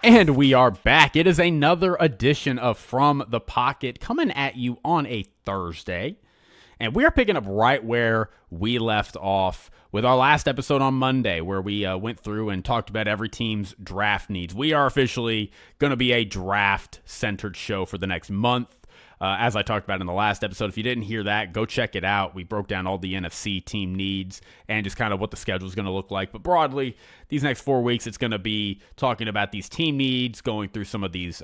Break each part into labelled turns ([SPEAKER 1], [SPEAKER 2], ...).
[SPEAKER 1] And we are back. It is another edition of From the Pocket coming at you on a Thursday. And we are picking up right where we left off with our last episode on Monday, where we went through and talked about every team's draft needs. We are officially going to be a draft-centered show for the next month. As I talked about in the last episode, if you didn't hear that, go check it out. We broke down all the NFC team needs and just kind of what the schedule is going to look like. But broadly, these next 4 weeks, it's going to be talking about these team needs, going through some of these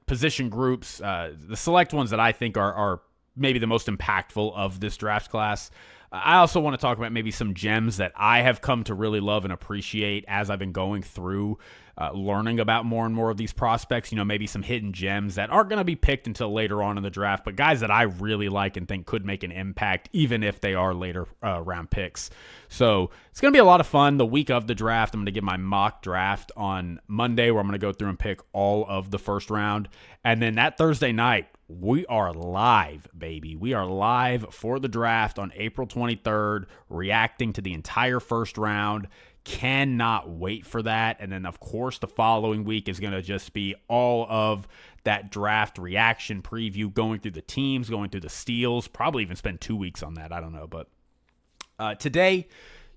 [SPEAKER 1] position groups, the select ones that I think are maybe the most impactful of this draft class. I also want to talk about maybe some gems that I have come to really love and appreciate as I've been going through learning about more and more of these prospects. You know, maybe some hidden gems that aren't going to be picked until later on in the draft, but guys that I really like and think could make an impact even if they are later round picks. So it's going to be a lot of fun. The week of the draft, I'm going to get my mock draft on Monday, where I'm going to go through and pick all of the first round. And then that Thursday night, we are live, baby. We are live for the draft on April 23rd, reacting to the entire first round. Cannot wait for that. And then, of course, the following week is going to just be all of that draft reaction preview, going through the teams, going through the steals, probably even spend 2 weeks on that. I don't know. But today,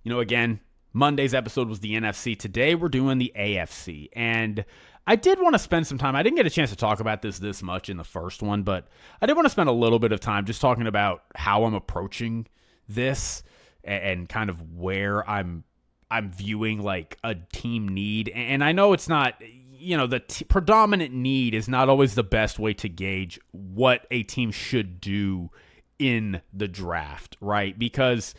[SPEAKER 1] again, Monday's episode was the NFC. Today, we're doing the AFC. And I did want to spend some time. I didn't get a chance to talk about this much in the first one, but I did want to spend a little bit of time just talking about how I'm approaching this and kind of where I'm viewing like a team need. And I know it's not, the predominant need is not always the best way to gauge what a team should do in the draft, right? Because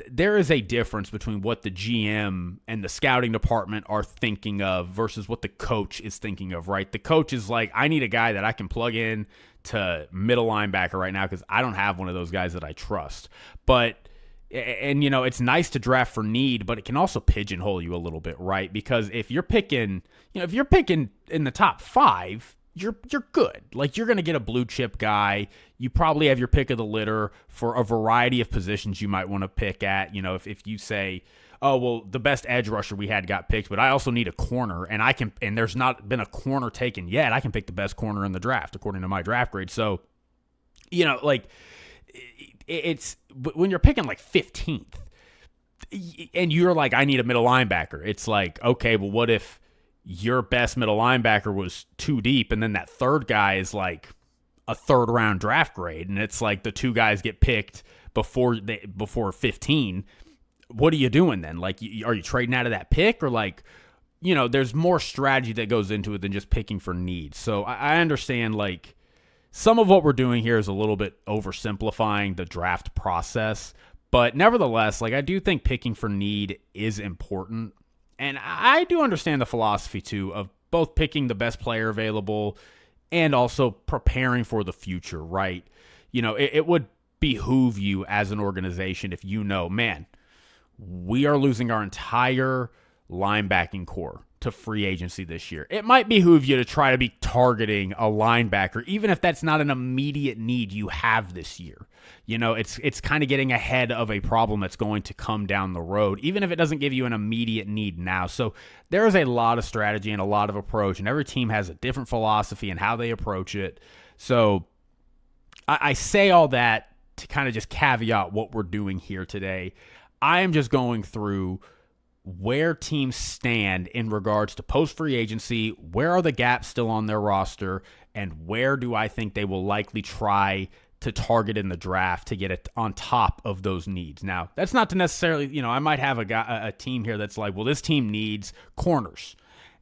[SPEAKER 1] there is a difference between what the GM and the scouting department are thinking of versus what the coach is thinking of, right? The coach is like, I need a guy that I can plug in to middle linebacker right now because I don't have one of those guys that I trust. And it's nice to draft for need, but it can also pigeonhole you a little bit, right? Because if you're picking in the top 5, you're good. Like, you're going to get a blue chip guy. You probably have your pick of the litter for a variety of positions you might want to pick at. If you say, oh, well, the best edge rusher we had got picked, but I also need a corner, and there's not been a corner taken yet. I can pick the best corner in the draft according to my draft grade. So, it's when you're picking like 15th and you're like, I need a middle linebacker. It's like, okay, well, what if your best middle linebacker was too deep and then that third guy is like a third round draft grade and it's like the two guys get picked before 15? What are you doing then? Like, are you trading out of that pick, or like, there's more strategy that goes into it than just picking for needs. So I understand, like, some of what we're doing here is a little bit oversimplifying the draft process, but nevertheless, like, I do think picking for need is important. And I do understand the philosophy, too, of both picking the best player available and also preparing for the future, right? It would behoove you as an organization if man, we are losing our entire linebacking core to free agency this year. It might behoove you to try to be targeting a linebacker, even if that's not an immediate need you have this year. It's kind of getting ahead of a problem that's going to come down the road, even if it doesn't give you an immediate need now. So there is a lot of strategy and a lot of approach, and every team has a different philosophy and how they approach it. So I say all that to kind of just caveat what we're doing here today. I am just going through where teams stand in regards to post-free agency, where are the gaps still on their roster, and where do I think they will likely try to target in the draft to get it on top of those needs. Now, that's not to necessarily, I might have a team here that's like, well, this team needs corners,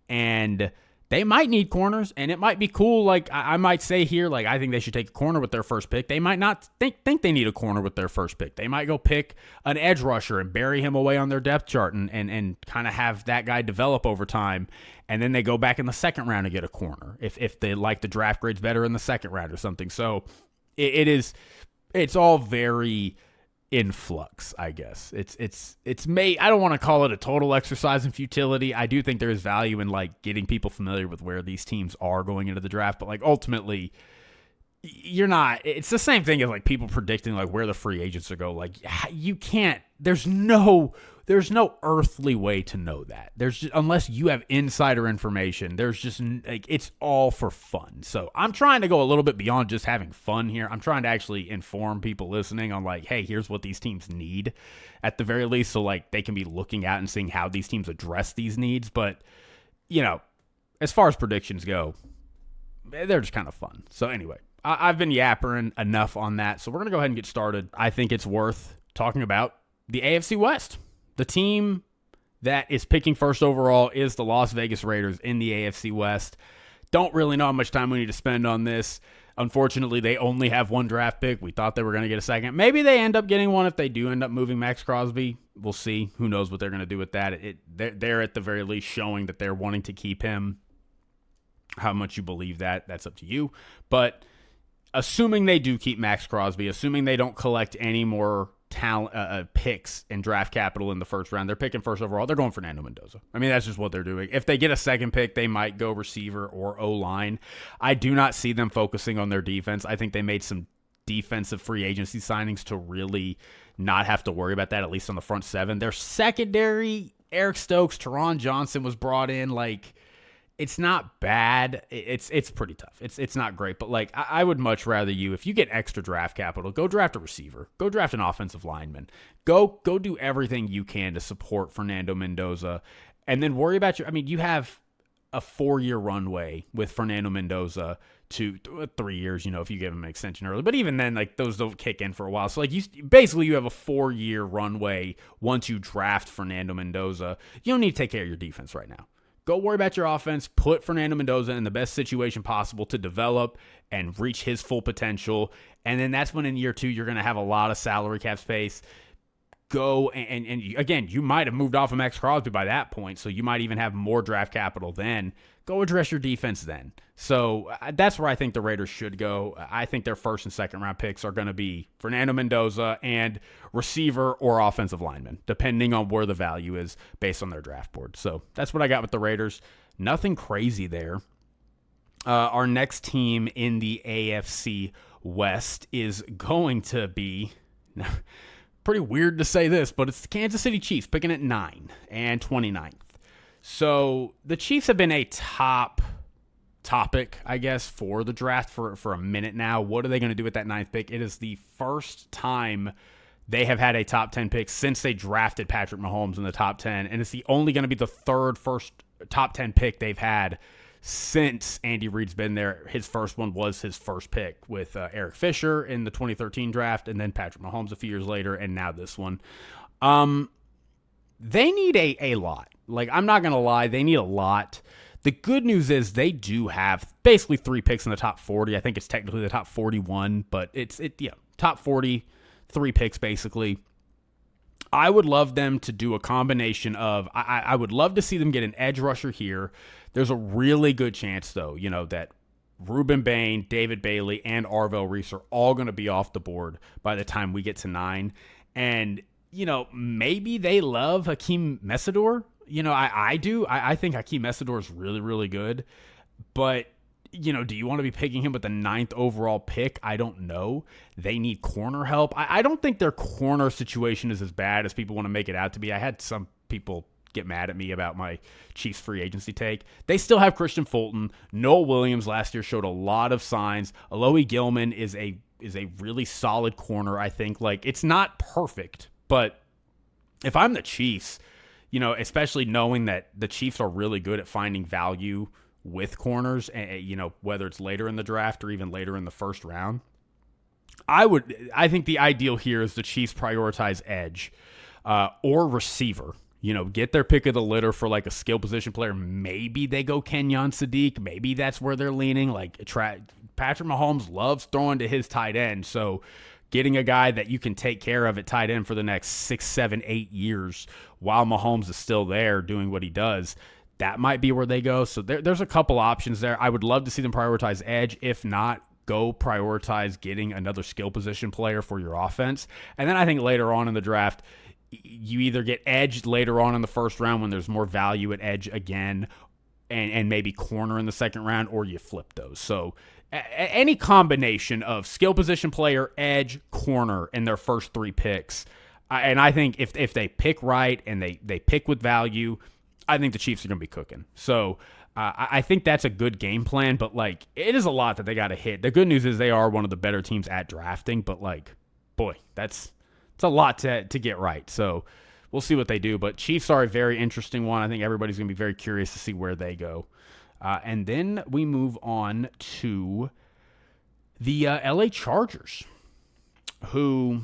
[SPEAKER 1] and they might need corners, and it might be cool. Like, I might say here, like, I think they should take a corner with their first pick. They might not think they need a corner with their first pick. They might go pick an edge rusher and bury him away on their depth chart and kind of have that guy develop over time. And then they go back in the second round to get a corner if they like the draft grades better in the second round or something. So it's all very in flux, I guess. I don't want to call it a total exercise in futility. I do think there is value in like getting people familiar with where these teams are going into the draft, but like ultimately you're not. It's the same thing as like people predicting like where the free agents are go. Like you can't. There's no earthly way to know that. There's just, unless you have insider information. There's just like it's all for fun. So I'm trying to go a little bit beyond just having fun here. I'm trying to actually inform people listening on like, hey, here's what these teams need at the very least, so like they can be looking at and seeing how these teams address these needs. But as far as predictions go, they're just kind of fun. So anyway, I've been yappering enough on that. So we're going to go ahead and get started. I think it's worth talking about the AFC West. The team that is picking first overall is the Las Vegas Raiders in the AFC West. Don't really know how much time we need to spend on this. Unfortunately, they only have one draft pick. We thought they were going to get a second. Maybe they end up getting one if they do end up moving Max Crosby. We'll see. Who knows what they're going to do with that. They're at the very least showing that they're wanting to keep him. How much you believe that, that's up to you. But assuming they do keep Max Crosby, assuming they don't collect any more talent picks and draft capital in the first round, they're picking first overall. They're going Fernando Mendoza. I mean, that's just what they're doing. If they get a second pick, they might go receiver or O-line. I do not see them focusing on their defense. I think they made some defensive free agency signings to really not have to worry about that, at least on the front seven. Their secondary, Eric Stokes, Teron Johnson was brought in. Like, it's not bad. It's pretty tough. It's not great, but like I would much rather if you get extra draft capital, go draft a receiver, go draft an offensive lineman, go do everything you can to support Fernando Mendoza, and then worry about you have a 4-year runway with Fernando Mendoza to 3 years, if you give him an extension early, but even then, like those don't kick in for a while. So like you have a 4-year runway once you draft Fernando Mendoza. You don't need to take care of your defense right now. Go worry about your offense. Put Fernando Mendoza in the best situation possible to develop and reach his full potential. And then that's when in year 2, you're going to have a lot of salary cap space. Go and again, you might have moved off of Max Crosby by that point, so you might even have more draft capital then. Go address your defense then. So that's where I think the Raiders should go. I think their first and second round picks are going to be Fernando Mendoza and receiver or offensive lineman, depending on where the value is based on their draft board. So that's what I got with the Raiders. Nothing crazy there. Our next team in the AFC West is going to be... Pretty weird to say this, but it's the Kansas City Chiefs picking at 9 and 29th. So the Chiefs have been a top topic, I guess, for the draft for a minute now. What are they going to do with that 9th pick? It is the first time they have had a top 10 pick since they drafted Patrick Mahomes in the top 10, and it's only going to be the first top 10 pick they've had since Andy Reid's been there. His first one was his first pick with Eric Fisher in the 2013 draft, and then Patrick Mahomes a few years later, and now this one. They need a lot. Like, I'm not going to lie, they need a lot. The good news is they do have basically 3 picks in the top 40. I think it's technically the top 41, but it's top 40, 3 picks basically. I would love them to do a combination of, I would love to see them get an edge rusher here. There's a really good chance, though, that Reuben Bain, David Bailey, and Arvell Reese are all going to be off the board by the time we get to 9. And, maybe they love Hakeem Messidor. I do. I think Hakeem Messidor is really, really good. But, do you want to be picking him with the 9th overall pick? I don't know. They need corner help. I don't think their corner situation is as bad as people want to make it out to be. I had some people get mad at me about my Chiefs free agency take. They still have Christian Fulton. Noah Williams last year showed a lot of signs. Alohi Gilman is a really solid corner, I think. Like, it's not perfect, but if I'm the Chiefs, especially knowing that the Chiefs are really good at finding value with corners, and whether it's later in the draft or even later in the first round, I think the ideal here is the Chiefs prioritize edge or receiver. Get their pick of the litter for like a skill position player. Maybe they go Kenyon Sadiq. Maybe that's where they're leaning. Like Patrick Mahomes loves throwing to his tight end, so getting a guy that you can take care of at tight end for the next 6, 7, 8 years while Mahomes is still there doing what he does, that might be where they go. So there's a couple options there. I would love to see them prioritize edge. If not, go prioritize getting another skill position player for your offense. And then I think later on in the draft, you either get edge later on in the first round when there's more value at edge again, and maybe corner in the second round, or you flip those. So any combination of skill position player, edge, corner in their first 3 picks. And I think if they pick right and they pick with value, I think the Chiefs are going to be cooking. So I think that's a good game plan, but like it is a lot that they got to hit. The good news is they are one of the better teams at drafting, but like, boy, it's a lot to get right. So we'll see what they do. But Chiefs are a very interesting one. I think everybody's going to be very curious to see where they go. And then we move on to the LA Chargers, who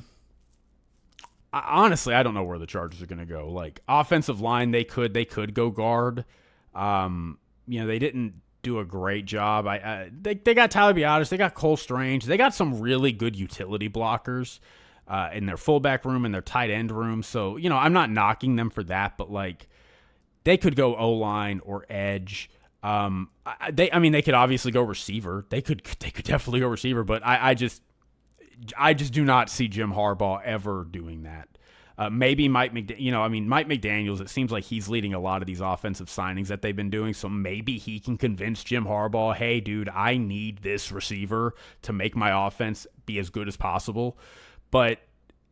[SPEAKER 1] honestly, I don't know where the Chargers are going to go. Like offensive line, they could go guard. They didn't do a great job. They got Tyler Biotis, they got Cole Strange, they got some really good utility blockers in their fullback room and their tight end room. So I'm not knocking them for that, but like they could go O-line or edge. They could obviously go receiver. They could definitely go receiver, but I just do not see Jim Harbaugh ever doing that. Maybe Mike McDaniels, it seems like he's leading a lot of these offensive signings that they've been doing, so maybe he can convince Jim Harbaugh, hey, dude, I need this receiver to make my offense be as good as possible. But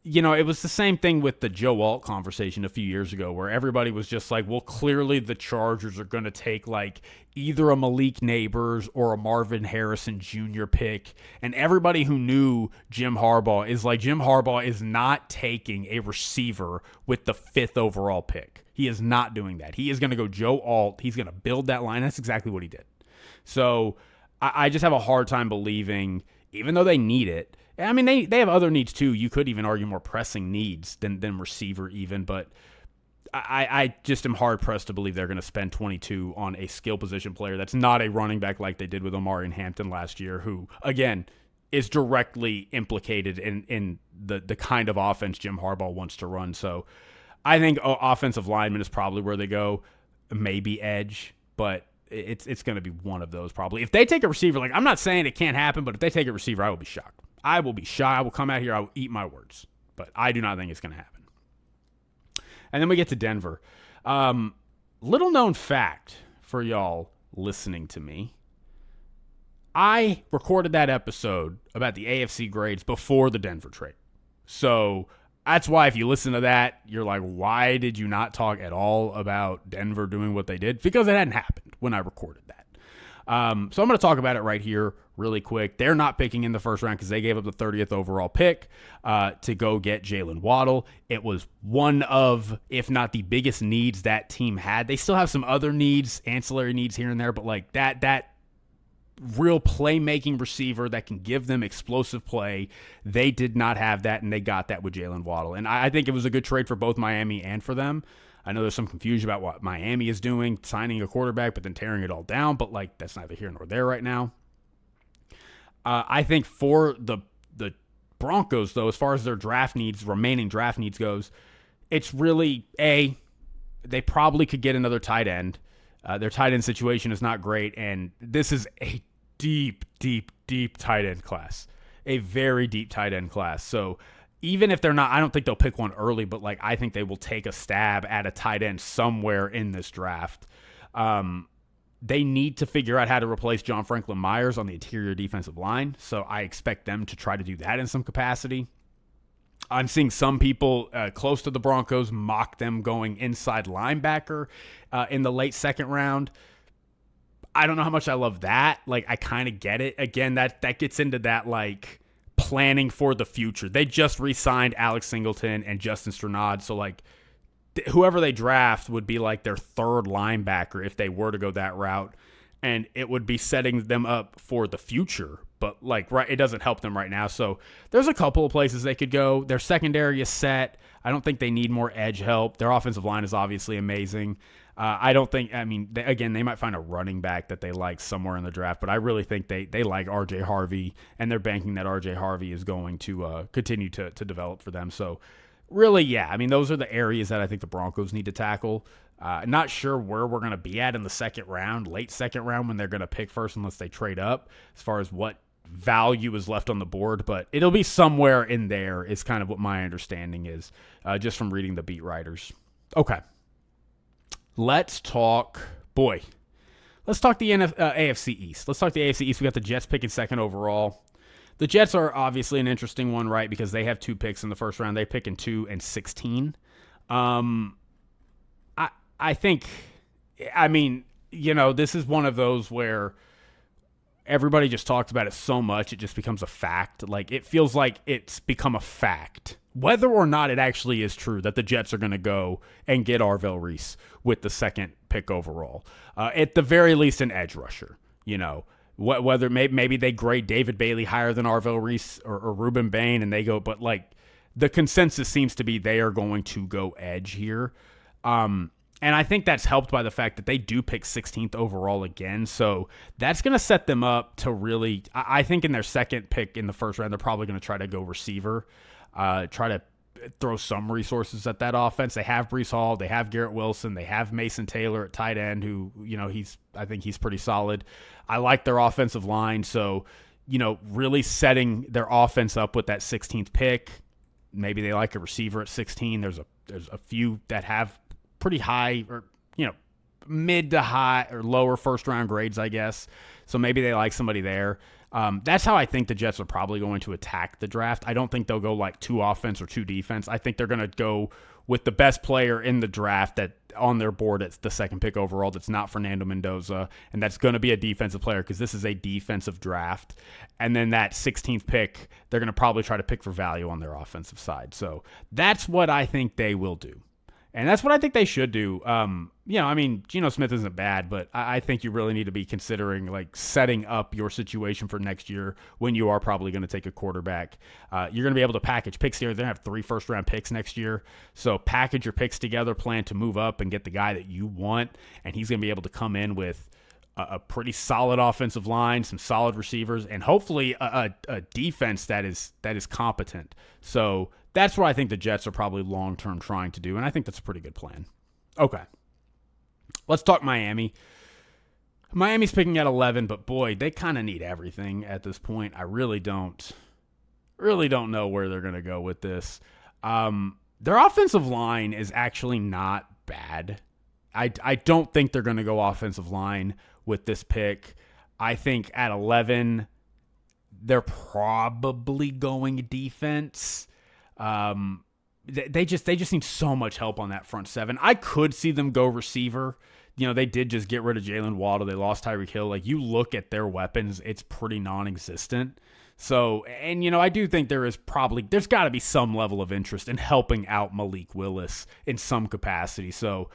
[SPEAKER 1] it was the same thing with the Joe Alt conversation a few years ago where everybody was just like, well, clearly the Chargers are going to take like either a Malik Neighbors or a Marvin Harrison Jr. pick. And everybody who knew Jim Harbaugh is like, Jim Harbaugh is not taking a receiver with the 5th overall pick. He is not doing that. He is going to go Joe Alt. He's going to build that line. That's exactly what he did. So I just have a hard time believing, even though they need it, I mean, they have other needs too. You could even argue more pressing needs than receiver even, but I just am hard-pressed to believe they're going to spend 22 on a skill position player that's not a running back like they did with Omari and Hampton last year, who, again, is directly implicated in the kind of offense Jim Harbaugh wants to run. So I think offensive lineman is probably where they go, maybe edge, but it's going to be one of those probably. If they take a receiver, like I'm not saying it can't happen, but if they take a receiver, I will be shocked. I will be shy. I will come out here. I will eat my words. But I do not think it's going to happen. And then we get to Denver. Little known fact for y'all listening to me. I recorded that episode about the AFC grades before the Denver trade. So that's why if you listen to that, you're like, why did you not talk at all about Denver doing what they did? Because it hadn't happened when I recorded that. So I'm going to talk about it right here really quick. They're not picking in the first round because they gave up the 30th overall pick to go get Jalen Waddle. It was one of, if not the biggest needs that team had. They still have some other needs, ancillary needs here and there, but like that real playmaking receiver that can give them explosive play, they did not have that, and they got that with Jalen Waddle. And I think it was a good trade for both Miami and for them. I know there's some confusion about what Miami is doing, signing a quarterback, but then tearing it all down. But, like, that's neither here nor there right now. I think for the Broncos, though, as far as their remaining draft needs goes, it's really, they probably could get another tight end. Their tight end situation is not great, and this is a deep, deep, deep tight end class. A very deep tight end class. So even if they're not, I don't think they'll pick one early, but like I think they will take a stab at a tight end somewhere in this draft. They need to figure out how to replace John Franklin Myers on the interior defensive line, so I expect them to try to do that in some capacity. I'm seeing some people close to the Broncos mock them going inside linebacker in the late second round. I don't know how much I love that. Like, I kind of get it. Again, that gets into that, like, planning for the future. They just re-signed Alex Singleton and Justin Strnad, so, like, whoever they draft would be, like, their third linebacker if they were to go that route, and it would be setting them up for the future. But, like, right, it doesn't help them right now. So there's a couple of places they could go. Their secondary is set. I don't think they need more edge help. Their offensive line is obviously amazing. I don't think, they might find a running back that they like somewhere in the draft, but I really think they like R.J. Harvey, and they're banking that R.J. Harvey is going to continue to develop for them. So really, yeah, those are the areas that I think the Broncos need to tackle. Not sure where we're going to be at in the second round, late second round, when they're going to pick first unless they trade up as far as what value is left on the board, but it'll be somewhere in there is kind of what my understanding is, just from reading the beat writers. Okay. Let's talk, boy, Let's talk the AFC East. Let's talk the AFC East. We got the Jets picking second overall. The Jets are obviously an interesting one, right? Because they have 2 picks in the first round. They pick in 2 and 16. I think, I mean, this is one of those where everybody just talks about it so much it just becomes a fact. Like, it feels like it's become a fact, whether or not it actually is true, that the Jets are going to go and get Arvell Reese with the second pick overall. At the very least, an edge rusher. Whether maybe they grade David Bailey higher than Arvell Reese or Ruben Bain, and they go, but like the consensus seems to be they are going to go edge here. And I think that's helped by the fact that they do pick 16th overall again. So that's going to set them up to really, I think in their second pick in the first round, they're probably going to try to go receiver, try to throw some resources at that offense. They have Breece Hall, they have Garrett Wilson, they have Mason Taylor at tight end, who, I think he's pretty solid. I like their offensive line. So, really setting their offense up with that 16th pick. Maybe they like a receiver at 16. There's a few that have pretty high or, mid to high or lower first round grades, I guess. So maybe they like somebody there. That's how I think the Jets are probably going to attack the draft. I don't think they'll go like 2 offense or 2 defense. I think they're going to go with the best player in the draft that on their board at the second pick overall. That's not Fernando Mendoza. And that's going to be a defensive player because this is a defensive draft. And then that 16th pick, they're going to probably try to pick for value on their offensive side. So that's what I think they will do. And that's what I think they should do. Geno Smith isn't bad, but I think you really need to be considering like setting up your situation for next year when you are probably going to take a quarterback. You're going to be able to package picks here. They're going to have 3 first-round picks next year. So package your picks together, plan to move up and get the guy that you want, and he's going to be able to come in with a pretty solid offensive line, some solid receivers, and hopefully a defense that is competent. So that's what I think the Jets are probably long-term trying to do, and I think that's a pretty good plan. Okay. Let's talk Miami. Miami's picking at 11, but boy, they kind of need everything at this point. I really don't know where they're going to go with this. Their offensive line is actually not bad. I don't think they're going to go offensive line with this pick. I think at 11, they're probably going defense. They just need so much help on that front 7. I could see them go receiver. They did just get rid of Jalen Waddle. They lost Tyreek Hill. Like, you look at their weapons, it's pretty non-existent. So, and I do think there's got to be some level of interest in helping out Malik Willis in some capacity. So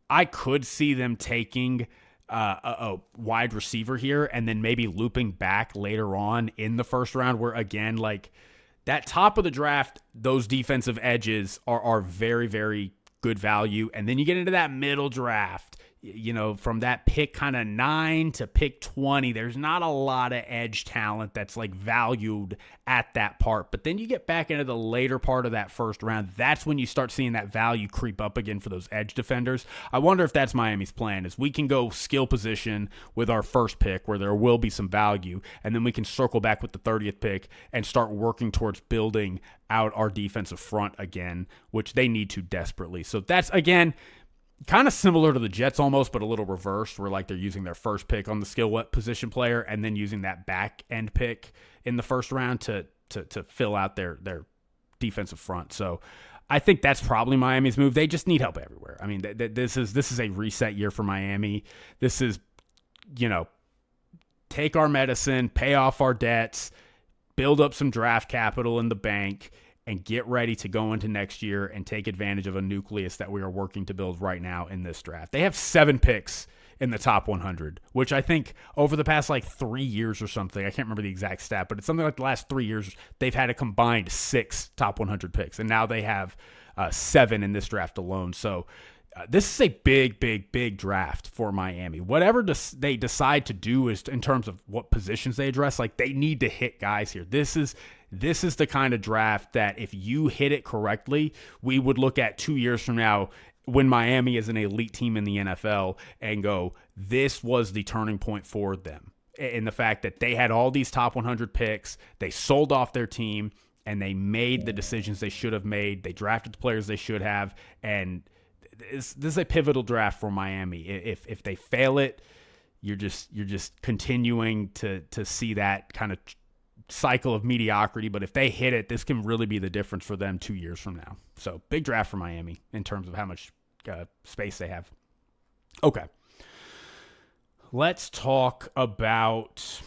[SPEAKER 1] I could see them taking a wide receiver here and then maybe looping back later on in the first round where, again, like, that top of the draft, those defensive edges are very, very good value. And then you get into that middle draft, from that pick kind of 9 to pick 20, there's not a lot of edge talent that's like valued at that part. But then you get back into the later part of that first round. That's when you start seeing that value creep up again for those edge defenders. I wonder if that's Miami's plan, is we can go skill position with our first pick where there will be some value, and then we can circle back with the 30th pick and start working towards building out our defensive front again, which they need to desperately. So that's, again, kind of similar to the Jets almost, but a little reversed, where like they're using their first pick on the skill position player and then using that back end pick in the first round to fill out their defensive front. So I think that's probably Miami's move. They just need help everywhere. I mean, this is a reset year for Miami. This is, take our medicine, pay off our debts, build up some draft capital in the bank, and get ready to go into next year and take advantage of a nucleus that we are working to build right now in this draft. They have 7 picks in the top 100, which I think over the past like 3 years or something, I can't remember the exact stat, but it's something like the last 3 years, they've had a combined 6 top 100 picks, and now they have 7 in this draft alone. So this is a big, big, big draft for Miami. Whatever they decide to do is in terms of what positions they address, like they need to hit guys here. This is the kind of draft that if you hit it correctly, we would look at 2 years from now when Miami is an elite team in the NFL and go, this was the turning point for them. In the fact that they had all these top 100 picks, they sold off their team, and they made the decisions they should have made. They drafted the players they should have, and this is a pivotal draft for Miami. If they fail it, you're just continuing to see that kind of cycle of mediocrity. But if they hit it, this can really be the difference for them 2 years from now. So big draft for Miami in terms of how much space they have. Okay. Let's talk about,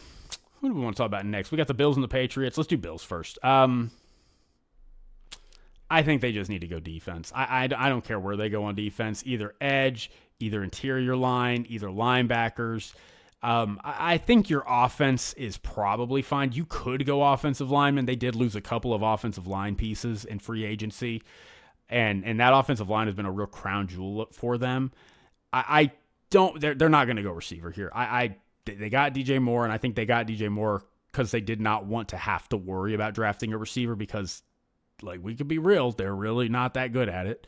[SPEAKER 1] who do we want to talk about next? We got the Bills and the Patriots. Let's do Bills first. I think they just need to go defense. I don't care where they go on defense, either edge, either interior line, either linebackers. I think your offense is probably fine. You could go offensive lineman. They did lose a couple of offensive line pieces in free agency, and that offensive line has been a real crown jewel for them. They're not going to go receiver here. They got DJ Moore, and I think they got DJ Moore because they did not want to have to worry about drafting a receiver because, like, we could be real, they're really not that good at it.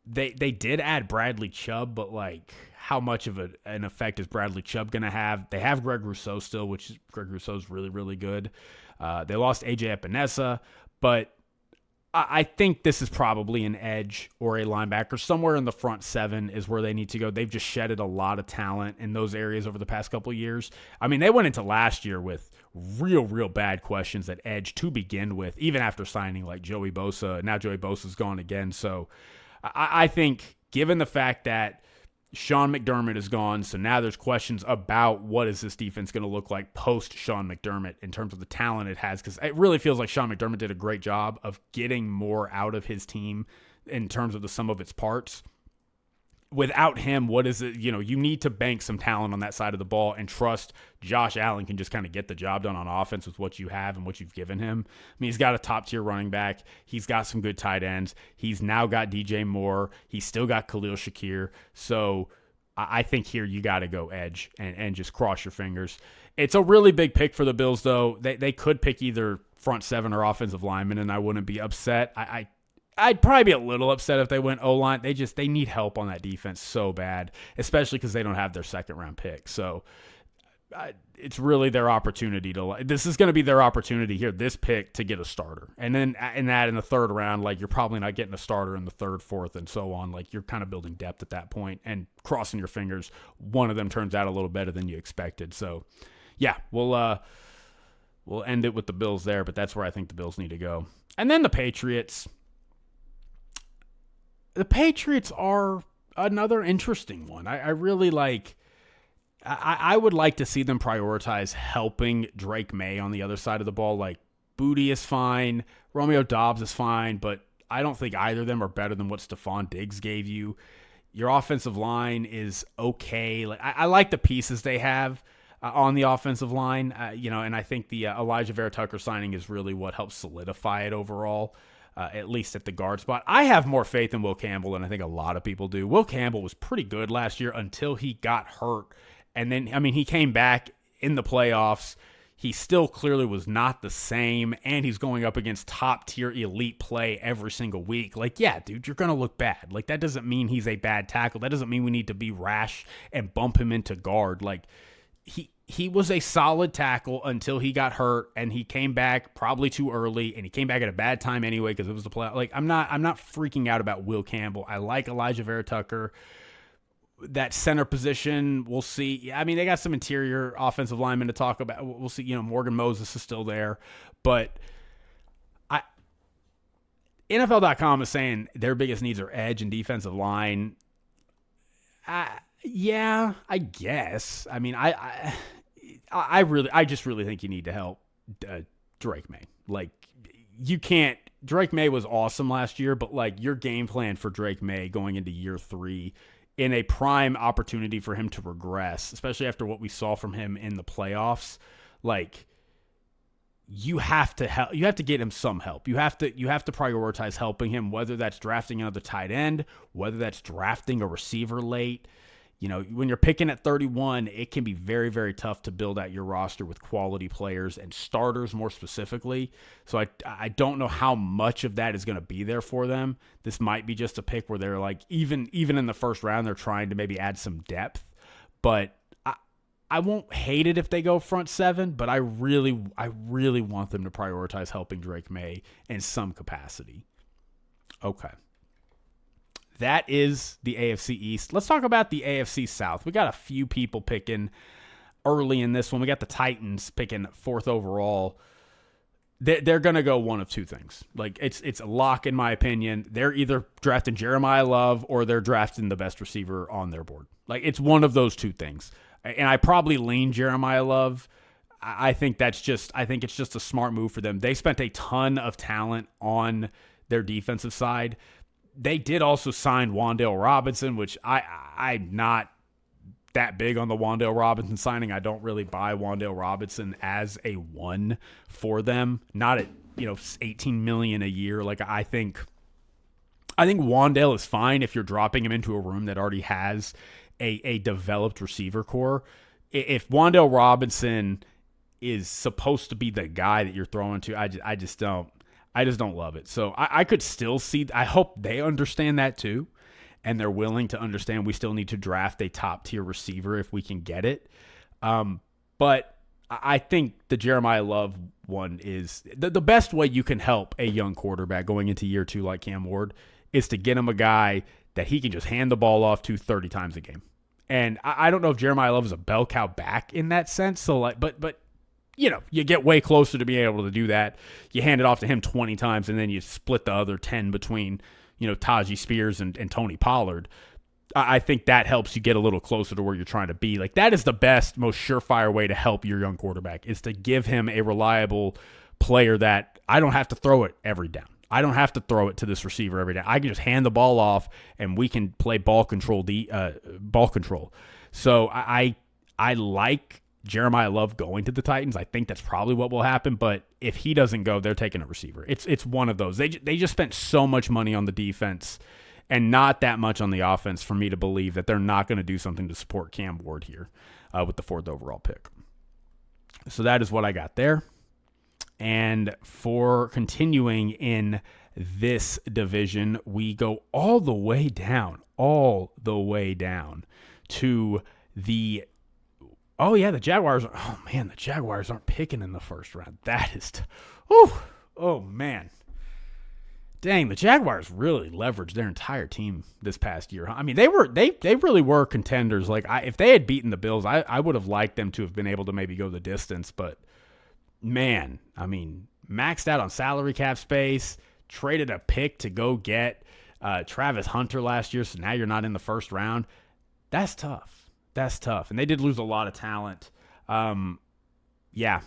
[SPEAKER 1] They did add Bradley Chubb, but, like, how much of an effect is Bradley Chubb going to have? They have Greg Rousseau still, which Greg Rousseau is really, really good. They lost AJ Epinesa, but I think this is probably an edge or a linebacker. Somewhere in the front seven is where they need to go. They've just shedded a lot of talent in those areas over the past couple of years. I mean, they went into last year with real bad questions at edge to begin with, even after signing like Joey Bosa. Now Joey Bosa's gone again. So I think given the fact that Sean McDermott is gone, so now there's questions about what is this defense going to look like post Sean McDermott in terms of the talent it has, because it really feels like Sean McDermott did a great job of getting more out of his team in terms of the sum of its parts. Without him, what is it? You need to bank some talent on that side of the ball and trust Josh Allen can just kind of get the job done on offense with what you have and what you've given him. I mean, he's got a top-tier running back. He's got some good tight ends. He's now got DJ Moore. He's still got Khalil Shakir. So I think here you got to go edge and just cross your fingers. It's a really big pick for the Bills, though. They could pick either front seven or offensive lineman, and I wouldn't be upset. I'd probably be a little upset if they went O-line. They need help on that defense so bad, especially because they don't have their second-round pick. So it's really their opportunity this is going to be their opportunity here, this pick, to get a starter. And then in the third round, like, you're probably not getting a starter in the third, fourth, and so on. Like, you're kind of building depth at that point and crossing your fingers. One of them turns out a little better than you expected. So, yeah, we'll end it with the Bills there, but that's where I think the Bills need to go. And then the Patriots. The Patriots are another interesting one. I really like. I would like to see them prioritize helping Drake May on the other side of the ball. Like, Booty is fine, Romeo Doubs is fine, but I don't think either of them are better than what Stephon Diggs gave you. Your offensive line is okay. Like, I like the pieces they have on the offensive line. And I think the Elijah Vera Tucker signing is really what helps solidify it overall. At least at the guard spot. I have more faith in Will Campbell than I think a lot of people do. Will Campbell was pretty good last year until he got hurt. And then, he came back in the playoffs. He still clearly was not the same, and he's going up against top-tier elite play every single week. Like, yeah, dude, you're going to look bad. Like, that doesn't mean he's a bad tackle. That doesn't mean we need to be rash and bump him into guard. Like, he was a solid tackle until he got hurt, and he came back probably too early, and he came back at a bad time anyway because it was the play. Like, I'm not freaking out about Will Campbell. I like Elijah Vera Tucker. That center position, we'll see. I mean, they got some interior offensive linemen to talk about. We'll see. Morgan Moses is still there, but NFL.com is saying their biggest needs are edge and defensive line. Yeah, I guess. I mean, I just really think you need to help Drake May. Like, you can't. Drake May was awesome last year, but, like, your game plan for Drake May going into year 3 in a prime opportunity for him to regress, especially after what we saw from him in the playoffs, like, you have to get him some help. You have to prioritize helping him, whether that's drafting another tight end, whether that's drafting a receiver late. When you're picking at 31, it can be very, very tough to build out your roster with quality players and starters more specifically. So I don't know how much of that is going to be there for them. This might be just a pick where they're like, even in the first round, they're trying to maybe add some depth. But I won't hate it if they go front seven, but I really want them to prioritize helping Drake May in some capacity. Okay. that is the AFC East. Let's talk about the AFC South. We got a few people picking early in this one. We got the Titans picking 4th overall. They're going to go one of two things. Like, it's a lock, in my opinion. They're either drafting Jeremiah Love or they're drafting the best receiver on their board. Like, it's one of those two things. And I probably lean Jeremiah Love. I think it's just a smart move for them. They spent a ton of talent on their defensive side. They did also sign Wan'Dale Robinson, which I'm not that big on the Wan'Dale Robinson signing. I don't really buy Wan'Dale Robinson as a one for them. Not at $18 million a year. Like, I think Wan'Dale is fine if you're dropping him into a room that already has a developed receiver core. If Wan'Dale Robinson is supposed to be the guy that you're throwing to, I just don't love it. So I could still see. I hope they understand that too. And they're willing to understand we still need to draft a top-tier receiver if we can get it. But I think the Jeremiah Love one is the best way you can help a young quarterback going into year 2 like Cam Ward is to get him a guy that he can just hand the ball off to 30 times a game. And I don't know if Jeremiah Love is a bell cow back in that sense. So but you get way closer to being able to do that. You hand it off to him 20 times, and then you split the other 10 between Tajee Spears and Tony Pollard. I think that helps you get a little closer to where you're trying to be. Like, that is the best, most surefire way to help your young quarterback, is to give him a reliable player that I don't have to throw it every down. I don't have to throw it to this receiver every down. I can just hand the ball off, and we can play ball control. So I like Jeremiah Love going to the Titans. I think that's probably what will happen, but if he doesn't go, they're taking a receiver. It's one of those. They just spent so much money on the defense and not that much on the offense for me to believe that they're not going to do something to support Cam Ward here with the 4th overall pick. So that is what I got there. And for continuing in this division, we go all the way down to the the Jaguars. The Jaguars aren't picking in the first round. That is, oh man, dang, the Jaguars really leveraged their entire team this past year. I mean, they really were contenders. Like, if they had beaten the Bills, I would have liked them to have been able to maybe go the distance. But man, I mean, maxed out on salary cap space, traded a pick to go get Travis Hunter last year. So now you're not in the first round. That's tough. And they did lose a lot of talent. Yeah,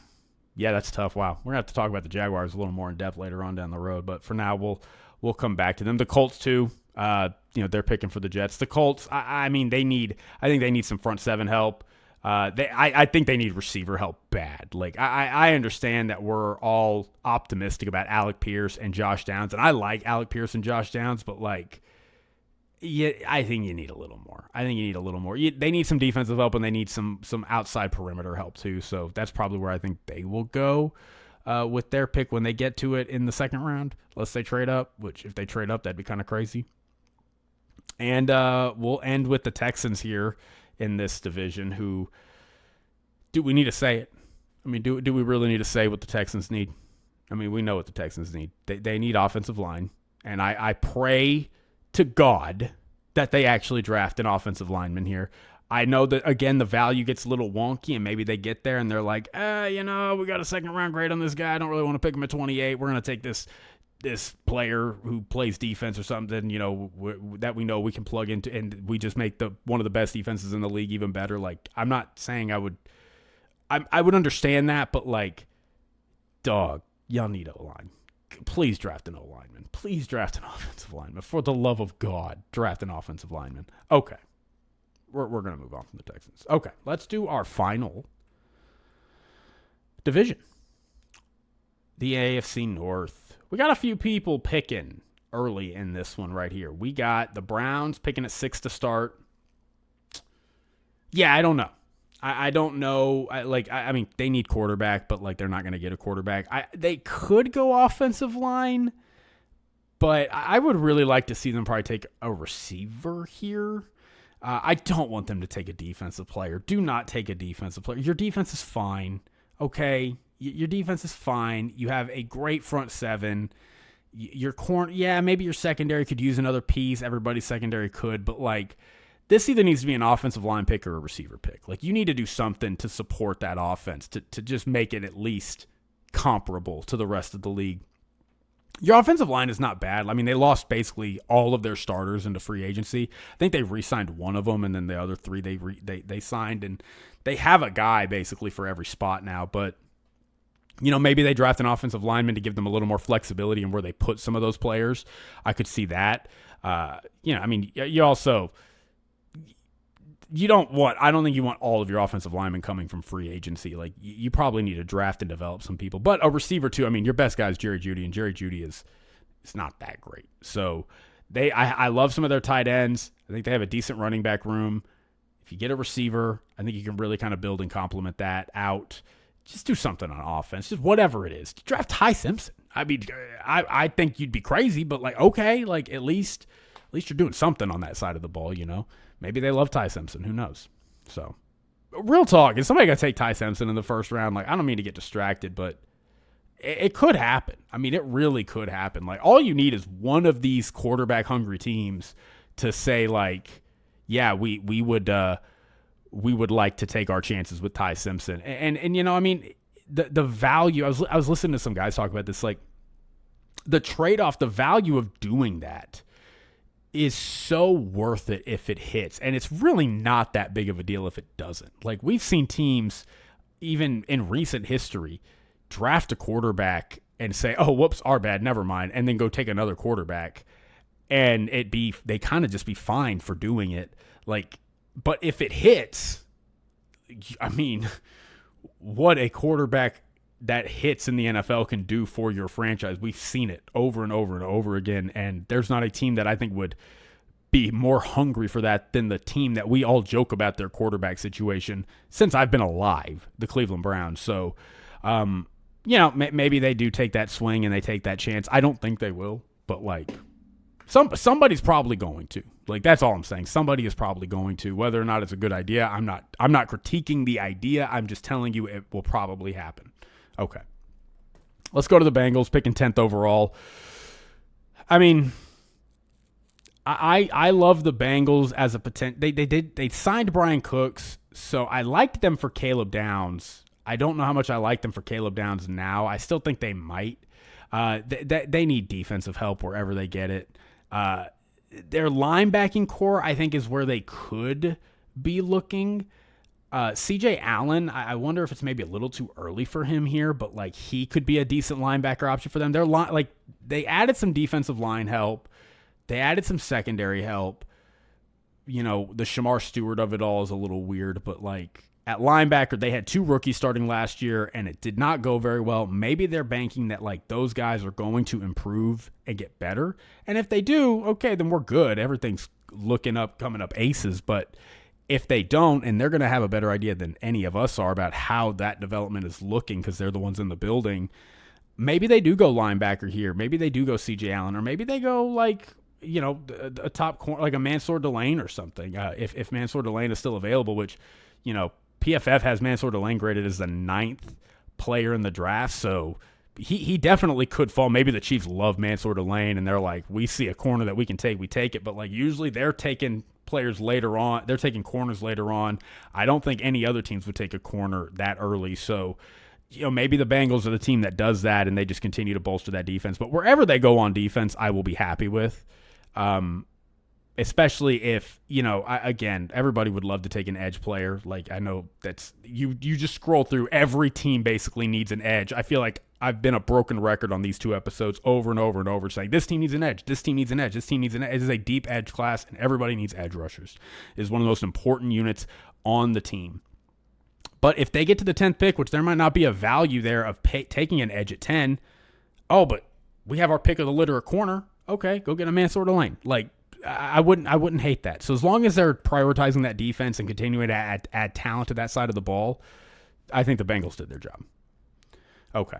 [SPEAKER 1] that's tough. Wow. We're going to have to talk about the Jaguars a little more in depth later on down the road. But for now, we'll come back to them. The Colts, too. They're picking for the Jets. The Colts, I think they need some front seven help. I think they need receiver help bad. Like, I understand that we're all optimistic about Alec Pierce and Josh Downs. And I like Alec Pierce and Josh Downs, but I think you need a little more. They need some defensive help, and they need some outside perimeter help too. So that's probably where I think they will go with their pick when they get to it in the second round. Unless they trade up, which if they trade up, that'd be kind of crazy. And we'll end with the Texans here in this division. Who do we need to say it? I mean, do we really need to say what the Texans need? I mean, we know what the Texans need. They need offensive line, and I pray to God that they actually draft an offensive lineman here. I know that, again, the value gets a little wonky, and maybe they get there and they're like, we got a second round grade on this guy. I don't really want to pick him at 28. We're going to take this player who plays defense or something, that we know we can plug into, and we just make one of the best defenses in the league even better. Like, I'm not saying I would understand that, but dog, y'all need O-line. Please draft an O-lineman. Please draft an offensive lineman. For the love of God, draft an offensive lineman. Okay. We're going to move on from the Texans. Okay, let's do our final division. The AFC North. We got a few people picking early in this one right here. We got the Browns picking at 6 to start. Yeah, I don't know. I don't know. I mean, they need quarterback, but they're not going to get a quarterback. They could go offensive line, but I would really like to see them probably take a receiver here. I don't want them to take a defensive player. Do not take a defensive player. Your defense is fine, okay? Your defense is fine. You have a great front seven. your corner, yeah, maybe your secondary could use another piece. Everybody's secondary could, but like this either needs to be an offensive line pick or a receiver pick. Like you need to do something to support that offense to just make it at least comparable to the rest of the league. Your offensive line is not bad. I mean, they lost basically all of their starters into free agency. I think they re-signed one of them, and then the other three they signed, and they have a guy basically for every spot now. But maybe they draft an offensive lineman to give them a little more flexibility in where they put some of those players. I could see that. I mean, you also I don't think you want all of your offensive linemen coming from free agency. Like you probably need to draft and develop some people, but a receiver too. I mean, your best guy is Jerry Jeudy, and Jerry Jeudy is not that great. So I love some of their tight ends. I think they have a decent running back room. If you get a receiver, I think you can really kind of build and complement that out. Just do something on offense, just whatever it is. Draft Ty Simpson. I mean, I think you'd be crazy, but like, okay, like at least you're doing something on that side of the ball, Maybe they love Ty Simpson. Who knows? So, real talk. Is somebody going to take Ty Simpson in the first round? Like, I don't mean to get distracted, but it could happen. I mean, it really could happen. Like, all you need is one of these quarterback-hungry teams to say, like, yeah, we would like to take our chances with Ty Simpson. And I mean, the value. I was listening to some guys talk about this. Like, the trade-off, the value of doing that is so worth it if it hits. And it's really not that big of a deal if it doesn't. Like we've seen teams, even in recent history, draft a quarterback and say, oh, whoops, our bad, never mind, and then go take another quarterback. And they kind of just be fine for doing it. Like, but if it hits, I mean, what a quarterback that hits in the NFL can do for your franchise. We've seen it over and over and over again, and there's not a team that I think would be more hungry for that than the team that we all joke about their quarterback situation since I've been alive, the Cleveland Browns. So, maybe they do take that swing and they take that chance. I don't think they will, but like somebody's probably going to. Like that's all I'm saying. Somebody is probably going to. Whether or not it's a good idea, I'm not critiquing the idea. I'm just telling you it will probably happen. Okay. Let's go to the Bengals, picking 10th overall. I mean, I love the Bengals as a potential. They signed Brian Cooks, so I liked them for Caleb Downs. I don't know how much I like them for Caleb Downs now. I still think they might. They need defensive help wherever they get it. Their linebacking core, I think, is where they could be looking. CJ Allen, I wonder if it's maybe a little too early for him here, but like he could be a decent linebacker option for them. They added some defensive line help. They added some secondary help. The Shamar Stewart of it all is a little weird, but like at linebacker, they had two rookies starting last year and it did not go very well. Maybe they're banking that like those guys are going to improve and get better. And if they do, okay, then we're good. Everything's coming up aces, but if they don't, and they're going to have a better idea than any of us are about how that development is looking because they're the ones in the building, maybe they do go linebacker here. Maybe they do go CJ Allen, or maybe they go like, a top corner, like a Mansour Delane or something. If Mansour Delane is still available, which, PFF has Mansour Delane graded as the 9th player in the draft. So he definitely could fall. Maybe the Chiefs love Mansour Delane and they're like, we see a corner that we can take, we take it. But like usually they're taking players later on. They're taking corners later on. I don't think any other teams would take a corner that early. So, maybe the Bengals are the team that does that and they just continue to bolster that defense. But wherever they go on defense, I will be happy with. Especially if, again, everybody would love to take an edge player. Like I know that's you just scroll through, every team basically needs an edge. I feel like I've been a broken record on these two episodes over and over and over saying this team needs an edge, this team needs an edge, this team needs an edge. It is a deep edge class and everybody needs edge rushers. It is one of the most important units on the team. But if they get to the 10th pick, which there might not be a value there of taking an edge at 10, but we have our pick of the litter at corner. Okay, go get a Mansour Delane. Like, I wouldn't hate that. So as long as they're prioritizing that defense and continuing to add talent to that side of the ball, I think the Bengals did their job. Okay.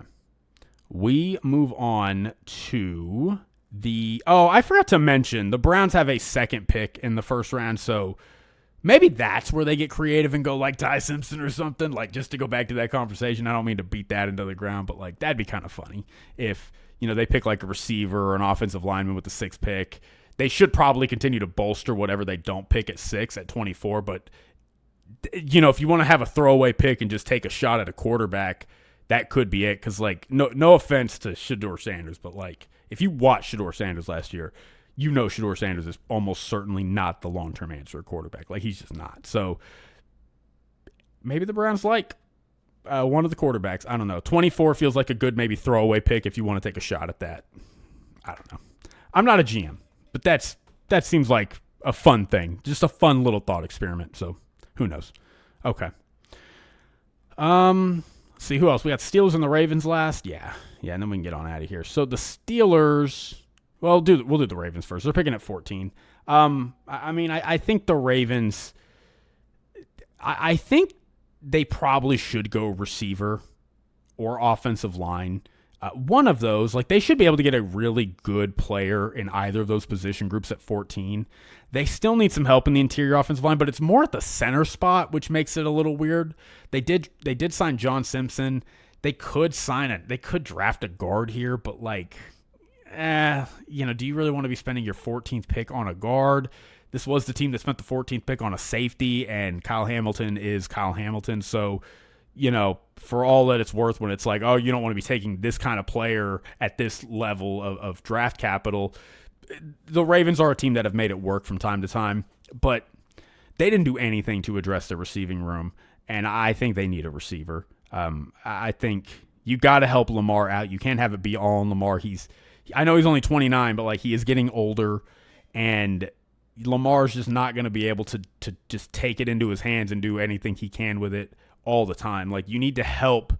[SPEAKER 1] We move on to I forgot to mention, the Browns have a second pick in the first round, so Maybe that's where they get creative and go like Ty Simpson or something. Like, just to go back to that conversation, I don't mean to beat that into the ground, but like that'd be kind of funny if, they pick like a receiver or an offensive lineman with the 6th pick. They should probably continue to bolster whatever they don't pick at 6 at 24. But, if you want to have a throwaway pick and just take a shot at a quarterback, that could be it. Because, like, no offense to Shedeur Sanders, but like if you watched Shedeur Sanders last year, Shedeur Sanders is almost certainly not the long-term answer at quarterback. Like, he's just not. So maybe the Browns like one of the quarterbacks. I don't know. 24 feels like a good maybe throwaway pick if you want to take a shot at that. I don't know. I'm not a GM, but that seems like a fun thing. Just a fun little thought experiment. So who knows? Okay. Let's see who else. We got Steelers and the Ravens last. Yeah, and then we can get on out of here. So the Steelers. Well, we'll do the Ravens first. They're picking at 14. I think the Ravens. I think they probably should go receiver or offensive line. One of those, like, they should be able to get a really good player in either of those position groups at 14. They still need some help in the interior offensive line, but it's more at the center spot, which makes it a little weird. They did sign John Simpson. They could draft a guard here, but like, do you really want to be spending your 14th pick on a guard? This was the team that spent the 14th pick on a safety, and Kyle Hamilton is Kyle Hamilton. So, for all that it's worth, when it's like, oh, you don't want to be taking this kind of player at this level of draft capital, the Ravens are a team that have made it work from time to time, but they didn't do anything to address the receiving room, and I think they need a receiver. I think you got to help Lamar out. You can't have it be all on Lamar. I know he's only 29, but like, he is getting older, and Lamar's just not going to be able to just take it into his hands and do anything he can with it all the time. Like, you need to help.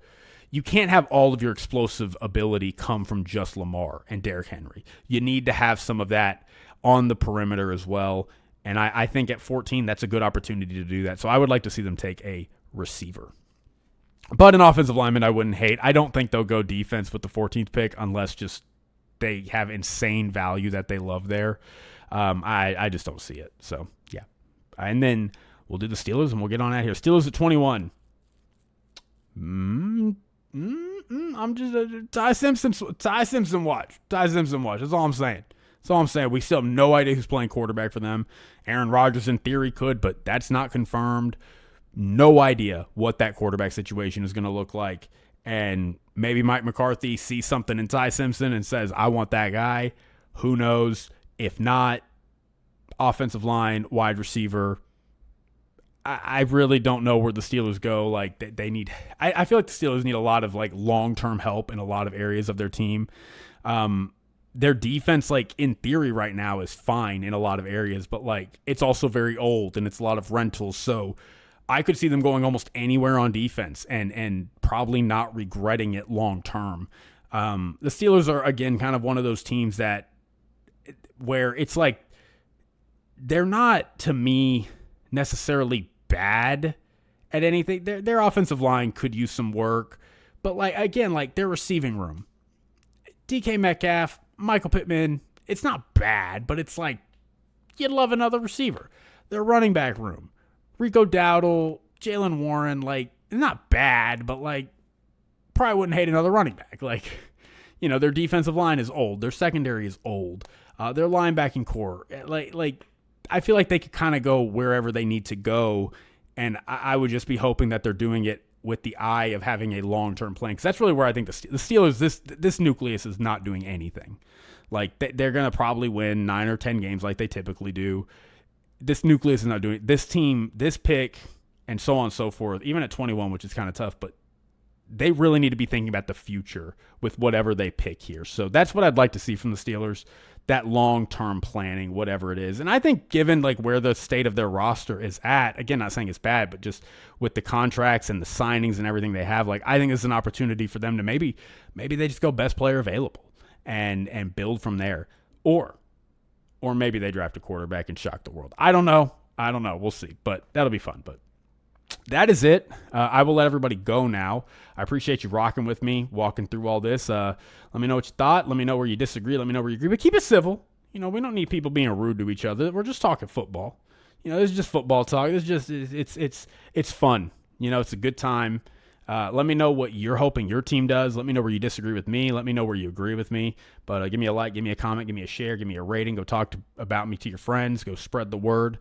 [SPEAKER 1] You can't have all of your explosive ability come from just Lamar and Derrick Henry. You need to have some of that on the perimeter as well. And I think at 14, that's a good opportunity to do that. So I would like to see them take a receiver. But an offensive lineman I wouldn't hate. I don't think they'll go defense with the 14th pick unless just they have insane value that they love there. I just don't see it. So, yeah. And then we'll do the Steelers, and we'll get on out here. Steelers at 21. I'm just Ty Simpson watch. That's all I'm saying. We still have no idea who's playing quarterback for them. Aaron Rodgers in theory could, but that's not confirmed. No idea what that quarterback situation is going to look like. And maybe Mike McCarthy sees something in Ty Simpson and says, I want that guy. Who knows? If not, offensive line, wide receiver. I really don't know where the Steelers go. Like, they need. I feel like the Steelers need a lot of like long-term help in a lot of areas of their team. Their defense, like, in theory right now is fine in a lot of areas, but like, it's also very old and it's a lot of rentals. So I could see them going almost anywhere on defense and probably not regretting it long-term. The Steelers are, again, kind of one of those teams where it's like, they're not, to me, necessarily bad at anything. Their offensive line could use some work, but like, again, like, their receiving room, DK Metcalf, Michael Pittman, it's not bad, but it's like, you'd love another receiver. Their running back room, Rico Dowdle, Jalen Warren, like, not bad, but like, probably wouldn't hate another running back. Like, their defensive line is old. Their secondary is old. Their linebacking core, like, I feel like they could kind of go wherever they need to go, and I would just be hoping that they're doing it with the eye of having a long-term plan, because that's really where I think the Steelers, this nucleus is not doing anything. Like, they're going to probably win 9 or 10 games like they typically do. This nucleus is not doing it. This team, this pick, and so on and so forth, even at 21, which is kind of tough, but they really need to be thinking about the future with whatever they pick here. So that's what I'd like to see from the Steelers, that long-term planning, whatever it is. And I think given like where the state of their roster is at, again, not saying it's bad, but just with the contracts and the signings and everything they have, like, I think it's an opportunity for them to maybe they just go best player available and build from there. Or maybe they draft a quarterback and shock the world. I don't know. We'll see. But that'll be fun. But that is it. I will let everybody go now. I appreciate you rocking with me, walking through all this. Let me know what you thought. Let me know where you disagree. Let me know where you agree. But keep it civil. We don't need people being rude to each other. We're just talking football. This is just football talk. It's fun. It's a good time. Let me know what you're hoping your team does. Let me know where you disagree with me. Let me know where you agree with me. But give me a like, give me a comment, give me a share, give me a rating. Go talk about me to your friends. Go spread the word.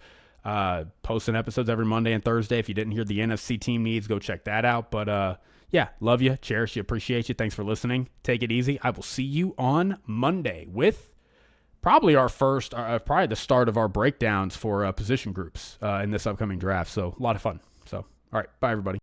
[SPEAKER 1] Posting episodes every Monday and Thursday. If you didn't hear the NFC team needs, go check that out. But yeah, love you, cherish you, appreciate you. Thanks for listening. Take it easy. I will see you on Monday with probably our first, probably the start of our breakdowns for position groups in this upcoming draft. So a lot of fun. So, all right, bye everybody.